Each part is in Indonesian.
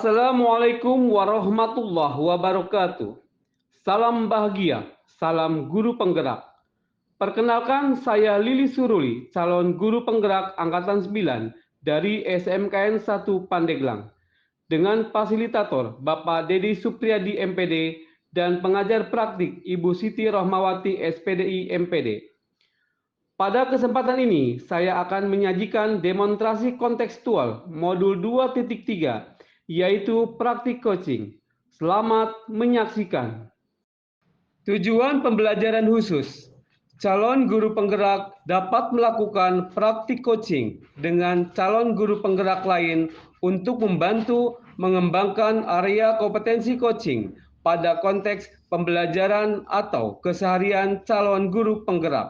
Assalamualaikum warahmatullahi wabarakatuh. Salam bahagia, salam guru penggerak. Perkenalkan, saya Lili Suruli, calon guru penggerak Angkatan 9 dari SMKN 1 Pandeglang. Dengan fasilitator Bapak Dedi Supriyadi MPD dan pengajar praktik Ibu Siti Rohmawati SPDI MPD. Pada kesempatan ini, saya akan menyajikan demonstrasi kontekstual modul 2.3, yaitu praktik coaching. Selamat menyaksikan. Tujuan pembelajaran khusus. Calon guru penggerak dapat melakukan praktik coaching dengan calon guru penggerak lain untuk membantu mengembangkan area kompetensi coaching pada konteks pembelajaran atau keseharian calon guru penggerak.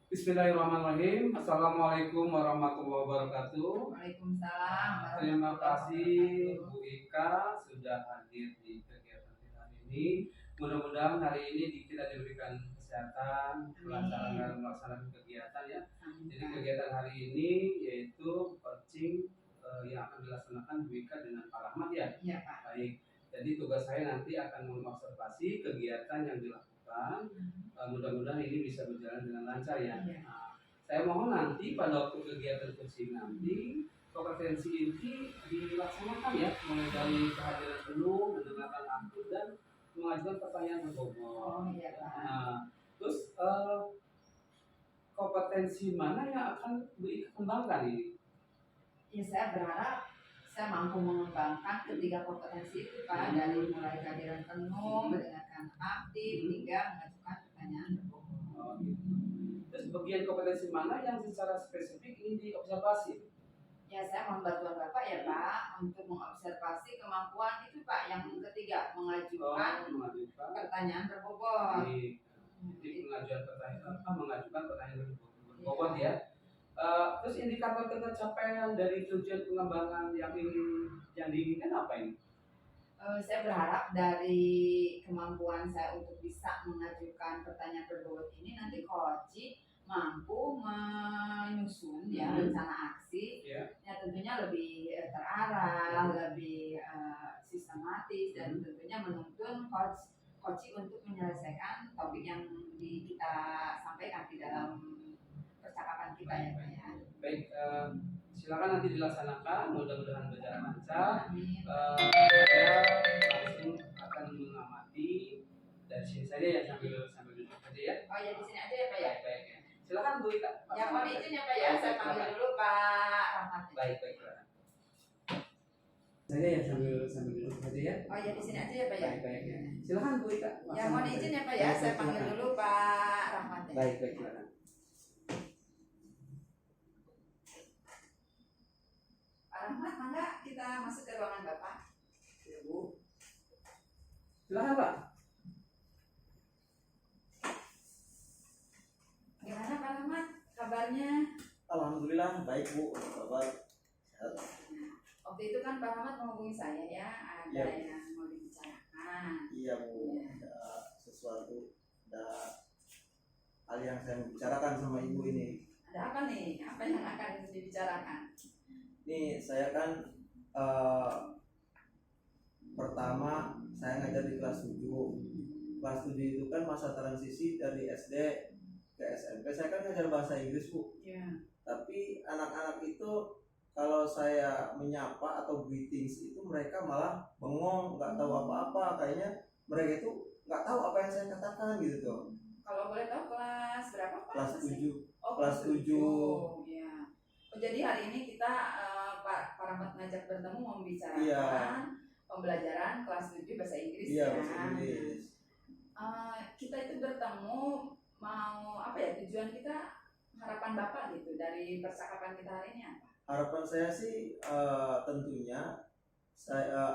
Bismillahirrahmanirrahim. Assalamualaikum warahmatullahi wabarakatuh. Waalaikumsalam. Terima kasih Bu Ika sudah hadir di kegiatan kita hari ini. Mudah-mudahan hari ini kita diberikan kesehatan, kelancaran dalam melaksanakan kegiatan ya. Jadi kegiatan hari ini yaitu coaching yang akan dilaksanakan Bu Ika dengan Pak Rahmat ya. Iya Pak. Baik. Jadi tugas saya nanti akan mengobservasi kegiatan yang dilakukan. Mudah-mudahan ini bisa berjalan dengan lancar ya. Nah, saya mohon nanti pada waktu kegiatan coaching nanti kompetensi ini dilaksanakan ya, mulai dari kehadiran penuh, mendengarkan aktif dan mengajukan pertanyaan berbobot. Oh iya Pak. Nah, terus kompetensi mana yang akan dikembangkan ini? Ya saya berharap saya mampu mengembangkan ketiga kompetensi itu Pak, dari mulai kehadiran penuh, mendengarkan aktif, hingga mengajukan pertanyaan berbobot. Oh, gitu. Terus bagian kompetensi mana yang secara spesifik ingin diobservasi? Ya saya mohon bantuan Bapak ya Pak untuk mengobservasi kemampuan itu Pak yang ketiga, mengajukan pertanyaan berbobot. Jadi mengajukan pertanyaan berbobot ya. Terus indikator pencapaian dari tujuan pengembangan yang diinginkan apa ini? Saya berharap dari kemampuan saya untuk bisa mengajukan pertanyaan berbobot ini nanti coach mampu menyusun ya rencana aksi ya tentunya lebih terarah, lebih sistematis dan tentunya menuntun coach untuk menyelesaikan topik yang kita sampaikan di dalam percakapan kita ya Pak ya. Baik, silakan nanti dilaksanakan, mudah-mudahan berjalan lancar. Saya langsung akan mengamati dari sini saja ya, sambil duduk saja ya. Oh ya, di sini aja ya Pak ya. Baik. Silakan Bu Ika. Ya mohon izin ya Pak ya, saya panggil dulu Pak Rahmat. Baik. Saya ya sambil duduk saja ya. Oh ya, di sini aja ya Pak ya. Baik. Silakan Bu Ika. Ya mohon izin ya Pak ya, saya panggil dulu Pak Rahmat. Baik, silakan. Pak Rahmat, mangga kita masuk ke ruangan Bapak. Ya Bu. Silakan Pak. Gimana Pak Rahmat kabarnya? Alhamdulillah baik Bu, kabar sehat. Waktu itu kan Pak Rahmat menghubungi saya ya, ada yang mau dibicarakan. Iya Bu, ada sesuatu, ada hal yang saya mau bicarakan sama Ibu ini. Ada apa nih? Apa yang akan dibicarakan? Nih saya kan pertama saya ngajar di kelas 7. Kelas 7 itu kan masa transisi dari SD ke SMP. Saya kan ngajar bahasa Inggris Bu. Ya. Tapi anak-anak itu kalau saya menyapa atau greetings itu mereka malah bengong, nggak tahu apa-apa. Kayaknya mereka itu nggak tahu apa yang saya katakan gitu tuh. Kalau boleh tahu kelas berapa Pak? Kelas 7. Oh, kelas 7. Ya. Oh, jadi hari ini kita Pak Rahmat ngajak bertemu membicarakan pembelajaran kelas 7 bahasa Inggris ya. Bahasa Inggris. Kita itu bertemu mau apa ya, tujuan kita, harapan Bapak gitu dari percakapan kita hari ini apa? Harapan saya sih tentunya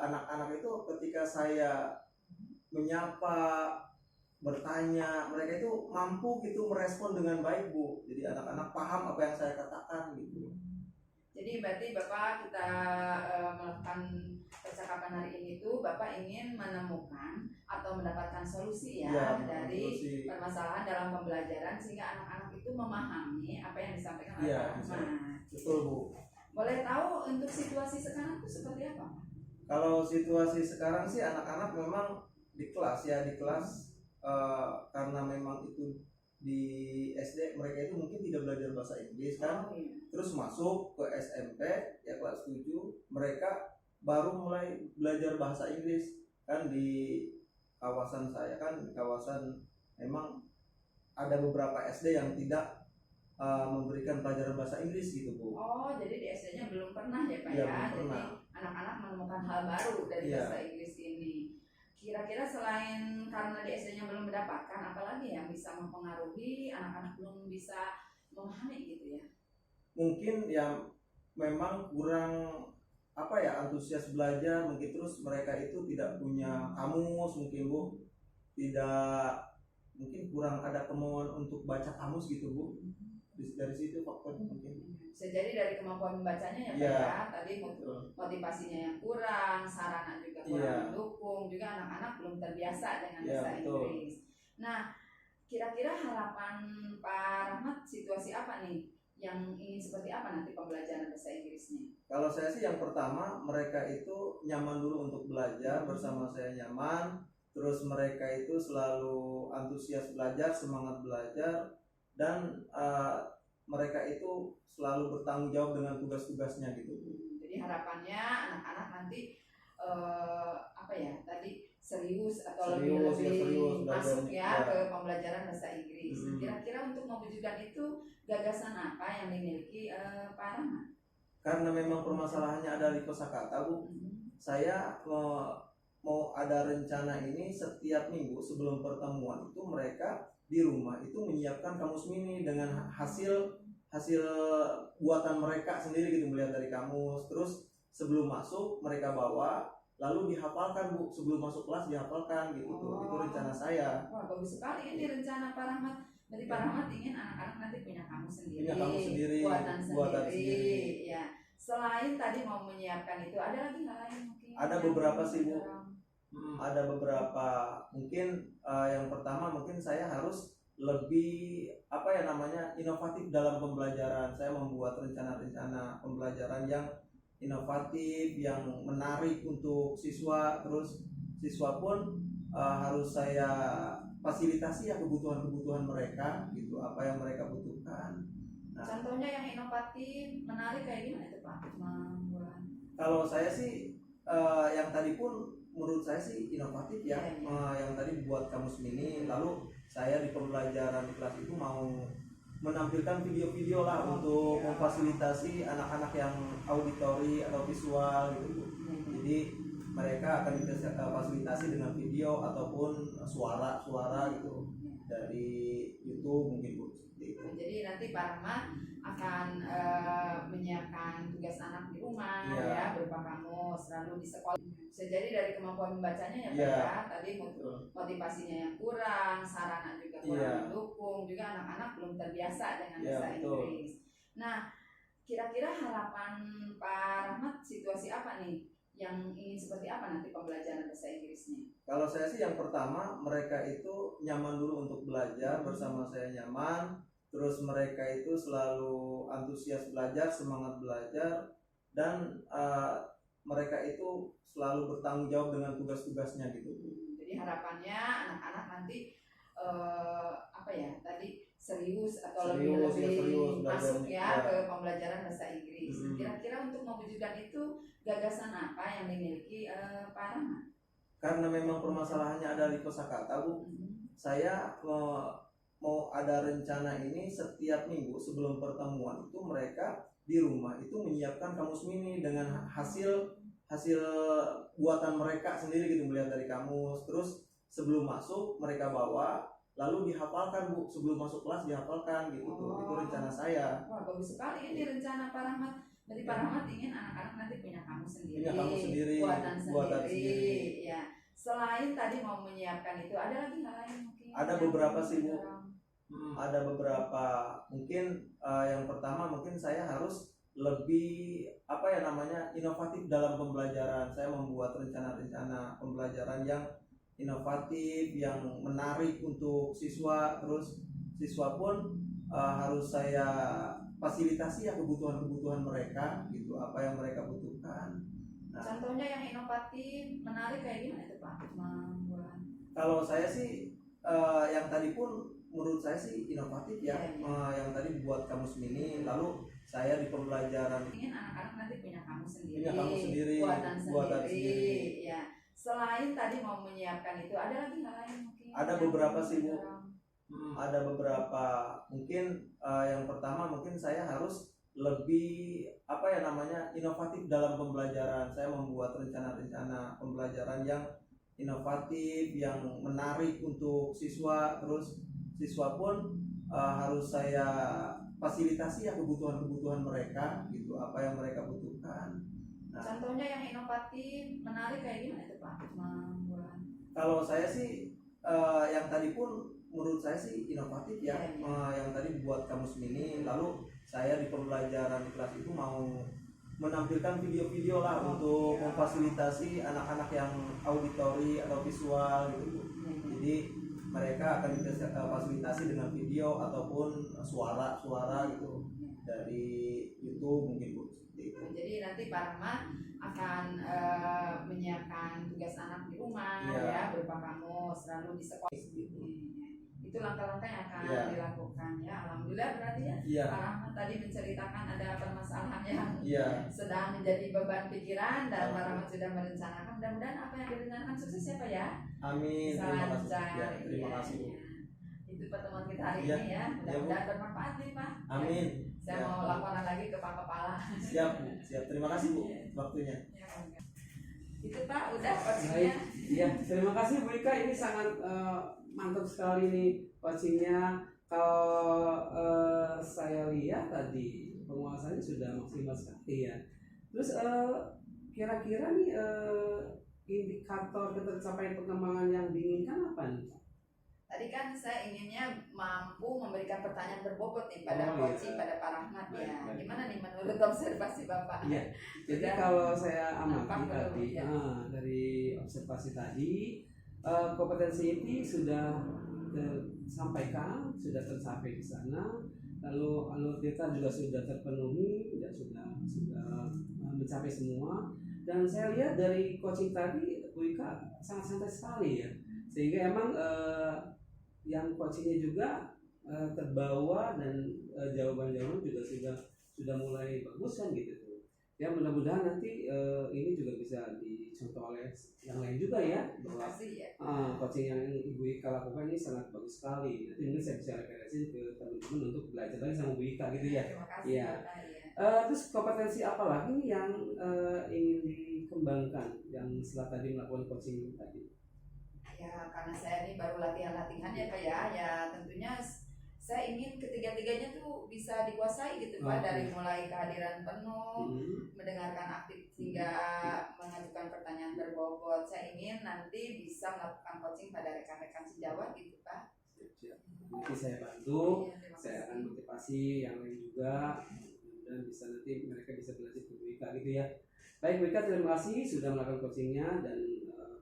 anak-anak itu ketika saya menyapa, bertanya, mereka itu mampu gitu merespon dengan baik Bu. Jadi anak-anak paham apa yang saya katakan gitu. Jadi berarti Bapak kita melakukan percakapan hari ini itu Bapak ingin menemukan atau mendapatkan solusi dari permasalahan dalam pembelajaran sehingga anak-anak itu memahami apa yang disampaikan oleh Pak Rahmat. Betul Bu. Boleh tahu untuk situasi sekarang itu seperti apa? Kalau situasi sekarang sih anak-anak memang di kelas ya, di kelas karena memang itu di SD mereka itu mungkin tidak belajar bahasa Inggris kan, Oh iya. terus masuk ke SMP ya kelas 7 mereka baru mulai belajar bahasa Inggris kan. Di kawasan saya kan, di kawasan memang ada beberapa SD yang tidak memberikan pelajaran bahasa Inggris gitu Bu. Oh, jadi di SD-nya belum pernah ya Pak Iya, ya? belum Jadi pernah. anak-anak menemukan hal baru dari Iya. bahasa Inggris ini. Kira-kira selain karena di SD-nya belum mendapatkan, apalagi yang bisa mempengaruhi anak-anak belum bisa memahami gitu ya? Mungkin yang memang kurang apa ya, antusias belajar mungkin, terus mereka itu tidak punya kamus mungkin Bu, tidak, mungkin kurang ada kemauan untuk baca kamus gitu Bu. Dari situ faktornya mungkin. Bisa jadi dari kemampuan membacanya ya Pak Iya. ya? Tadi Betul. motivasinya yang kurang, sarana juga kurang Iya. mendukung, juga anak-anak belum terbiasa dengan Iya, bahasa betul. Inggris. Nah, kira-kira harapan Pak Rahmat situasi apa nih yang ingin seperti apa nanti pembelajaran bahasa Inggrisnya? Kalau saya sih yang pertama, mereka itu nyaman dulu untuk belajar, bersama saya nyaman, terus mereka itu selalu antusias belajar, semangat belajar, dan mereka itu selalu bertanggung jawab dengan tugas-tugasnya gitu. Jadi harapannya anak-anak nanti apa ya tadi serius atau Serius, ya, serius lebih masuk belajarnya, ya ya. ke pembelajaran bahasa Inggris. Kira-kira untuk mewujudkan itu gagasan apa yang dimiliki Pak Rahmat? Karena memang permasalahannya ada di kosakata Bu, saya mau ada rencana ini setiap minggu sebelum pertemuan itu mereka di rumah itu menyiapkan kamus mini dengan hasil buatan mereka sendiri gitu, melihat dari kamus, terus sebelum masuk mereka bawa lalu dihafalkan Bu, sebelum masuk kelas dihafalkan gitu. Itu rencana saya. Wah, bagus sekali ini rencana Pak Rahmat. Berarti Pak Rahmat ingin anak-anak nanti punya kamus sendiri, Punya kamus sendiri, buatan buatan sendiri, sendiri. ya. Selain tadi mau menyiapkan itu, ada lagi hal lain mungkin? Ada yang beberapa sih Bu. didorong? Ada beberapa, mungkin yang pertama mungkin saya harus lebih apa ya namanya, inovatif dalam pembelajaran. Saya membuat rencana-rencana pembelajaran yang inovatif, yang menarik untuk siswa, terus siswa pun harus saya fasilitasi ya kebutuhan-kebutuhan mereka gitu, apa yang mereka butuhkan. Nah, Contohnya yang inovatif, menarik kayak gimana itu Pak? Membuat kalau saya sih yang tadi pun menurut saya sih inovatif ya. Yang tadi buat kamus mini, lalu saya di pembelajaran di kelas itu mau menampilkan video-video lah untuk memfasilitasi anak-anak yang auditori atau visual gitu Bu. Jadi mereka akan fasilitasi dengan video ataupun suara gitu dari YouTube mungkin Bu, seperti itu. Jadi nanti Pak Rahmat akan menyiapkan tugas anak di rumah Iya. ya berupa kamus, lalu di sekolah. Bisa jadi dari kemampuan membacanya ya Pak Iya. ya. Tadi Betul. motivasinya yang kurang, sarana juga kurang Iya. mendukung, juga anak-anak belum terbiasa dengan Iya, bahasa betul. Inggris. Nah, kira-kira harapan Pak Rahmat situasi apa nih yang ingin seperti apa nanti pembelajaran bahasa Inggrisnya? Kalau saya sih yang pertama, mereka itu nyaman dulu untuk belajar, bersama saya nyaman, terus mereka itu selalu antusias belajar, semangat belajar, dan mereka itu selalu bertanggung jawab dengan tugas-tugasnya gitu. Jadi harapannya anak-anak nanti apa ya tadi serius atau Serius, ya, serius masuk belajarnya, ya ya. ke pembelajaran bahasa Inggris. Kira-kira untuk mewujudkan itu gagasan apa yang dimiliki Pak Rahmat? Karena memang permasalahannya ada di kosakata Bu, saya mau ada rencana ini setiap minggu sebelum pertemuan itu mereka di rumah itu menyiapkan kamus mini dengan hasil buatan mereka sendiri gitu, melihat dari kamus, terus sebelum masuk mereka bawa lalu dihafalkan Bu, sebelum masuk kelas dihafalkan gitu. Itu rencana saya. Wah, bagus sekali ini rencana Pak Rahmat. Jadi Pak Rahmat ingin anak-anak nanti punya kamus sendiri, Punya kamus sendiri, buatan buatan sendiri, sendiri. ya. Selain tadi mau menyiapkan itu, ada lagi hal lain mungkin? Ada yang beberapa sih Bu. didorong? Ada beberapa, mungkin yang pertama mungkin saya harus lebih apa ya namanya, inovatif dalam pembelajaran. Saya membuat rencana-rencana pembelajaran yang inovatif, yang menarik untuk siswa, terus siswa pun harus saya fasilitasi ya kebutuhan-kebutuhan mereka gitu, apa yang mereka butuhkan. Nah, Contohnya yang inovatif, menarik kayak gimana itu Pak? Membuat kalau saya sih yang tadi pun menurut saya sih inovatif ya. Yang tadi buat kamus mini, lalu saya di pembelajaran ingin anak-anak nanti punya kamus sendiri, punya kamus sendiri, buatan buatan sendiri. sendiri. Ya. Selain tadi mau menyiapkan itu, ada lagi nggak lain mungkin? Ada yang beberapa sih, Bu. dalam- Ada beberapa, mungkin yang pertama mungkin saya harus lebih apa ya namanya inovatif dalam pembelajaran. Saya membuat rencana-rencana pembelajaran yang inovatif, yang menarik untuk siswa. Terus siswa pun harus saya fasilitasi ya kebutuhan-kebutuhan mereka gitu, apa yang mereka butuhkan. Nah, Contohnya yang inovatif, menarik kayak gimana itu Pak? Membuat kalau saya sih yang tadi pun menurut saya sih inovatif ya. Yang tadi buat kamus mini, lalu saya di pembelajaran kelas itu mau menampilkan video-video lah untuk memfasilitasi anak-anak yang auditori atau visual gitu. Jadi mereka akan kita fasilitasi dengan video ataupun suara-suara gitu dari YouTube mungkin, Bu, seperti itu. Jadi nanti Pak Rahmat akan menyiapkan tugas anak di rumah, Iya. ya, berupa kamus, lalu di sekolah. Itu langkah-langkah yang akan Iya. dilakukan ya. Alhamdulillah berarti ya. Iya, Pak Rahmat tadi menceritakan ada permasalahan yang iya, sedang menjadi beban pikiran dan Oh. Pak Rahmat sudah merencanakan. Mudah-mudahan apa yang direncanakan sukses ya Pak ya. amin. Bisa Terima kasih. lancar. Ya, terima Iya, kasih, Bu. iya. Itu pertemuan kita hari Iya. ini ya. Mudah-mudahan bermanfaat nih Pak. Amin. Saya Ya. mau laporan lagi ke Pak Kepala. Siap, Bu. Siap. Terima kasih, Bu, waktunya. Ya, itu Pak udah coachingnya. Baik, ya terima kasih Bu Ika, ini sangat mantap sekali nih coachingnya. Kalau saya lihat tadi penguasanya sudah maksimal sekali ya. Terus kira-kira nih indikator ketercapaian pengembangan yang diinginkan apa nih? Tadi kan saya inginnya mampu memberikan pertanyaan berbobot nih pada Oh, coaching, iya. pada Pak Rahmat ya. Baik, baik. Gimana nih menurut observasi Bapak? Iya. Jadi Sudah kalau saya nampak amati belum? tadi Ya. dari observasi tadi kompetensi ini sudah tersampaikan, sudah tercapai di sana. Lalu alutsista juga sudah terpenuhi, ya sudah mencapai semua. Dan saya lihat dari coaching tadi Bu Ika sangat santai sekali ya. Sehingga emang yang coachingnya juga terbawa dan jawaban-jawaban juga sudah mulai bagus kan gitu tuh. Ya mudah-mudahan nanti ini juga bisa dicontoh oleh yang lain juga ya, Terima bahwa kasih ya. coaching yang Ibu Ika lakukan ini sangat bagus sekali. Nanti mungkin saya bisa rekomendasi ke teman-teman untuk belajar lagi sama Bu Ika gitu ya. Terima kasih Iya. Bapak ya. Terus kompetensi apa lagi nih yang ingin dikembangkan yang setelah tadi melakukan coaching tadi? Ya karena saya ini baru latihan-latihan ya Pak ya. Ya tentunya saya ingin ketiga-tiganya tuh bisa dikuasai gitu Pak, Oke. dari mulai kehadiran penuh, Hmm. mendengarkan aktif hingga mengajukan pertanyaan berbobot. Saya ingin nanti bisa melakukan coaching pada rekan-rekan sejawat gitu Pak. Siap. Nanti saya bantu, Iya, terima saya akan kasih. motivasi yang lain juga, dan bisa nanti mereka bisa belajar ke Bu Ika gitu ya. Baik Bu Ika, terima kasih sudah melakukan coachingnya, dan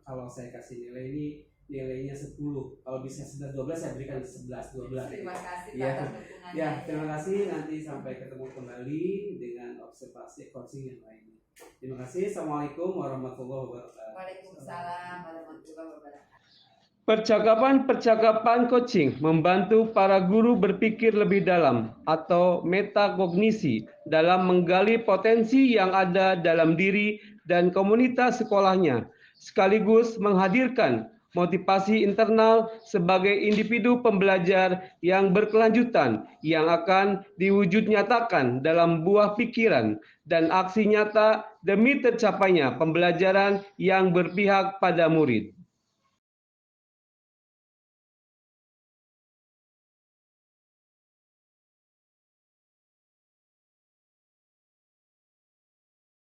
kalau saya kasih nilai ini nilainya 10, kalau bisa 12 saya berikan 11-12. Terima kasih Iya. atas dukungannya. Ya, terima kasih. Nanti sampai ketemu kembali dengan observasi coaching yang lainnya. Terima kasih. Assalamualaikum warahmatullahi wabarakatuh. Waalaikumsalam warahmatullahi wabarakatuh. Percakapan-percakapan coaching membantu para guru berpikir lebih dalam atau metakognisi dalam menggali potensi yang ada dalam diri dan komunitas sekolahnya, sekaligus menghadirkan motivasi internal sebagai individu pembelajar yang berkelanjutan yang akan diwujud nyatakan dalam buah pikiran dan aksi nyata demi tercapainya pembelajaran yang berpihak pada murid.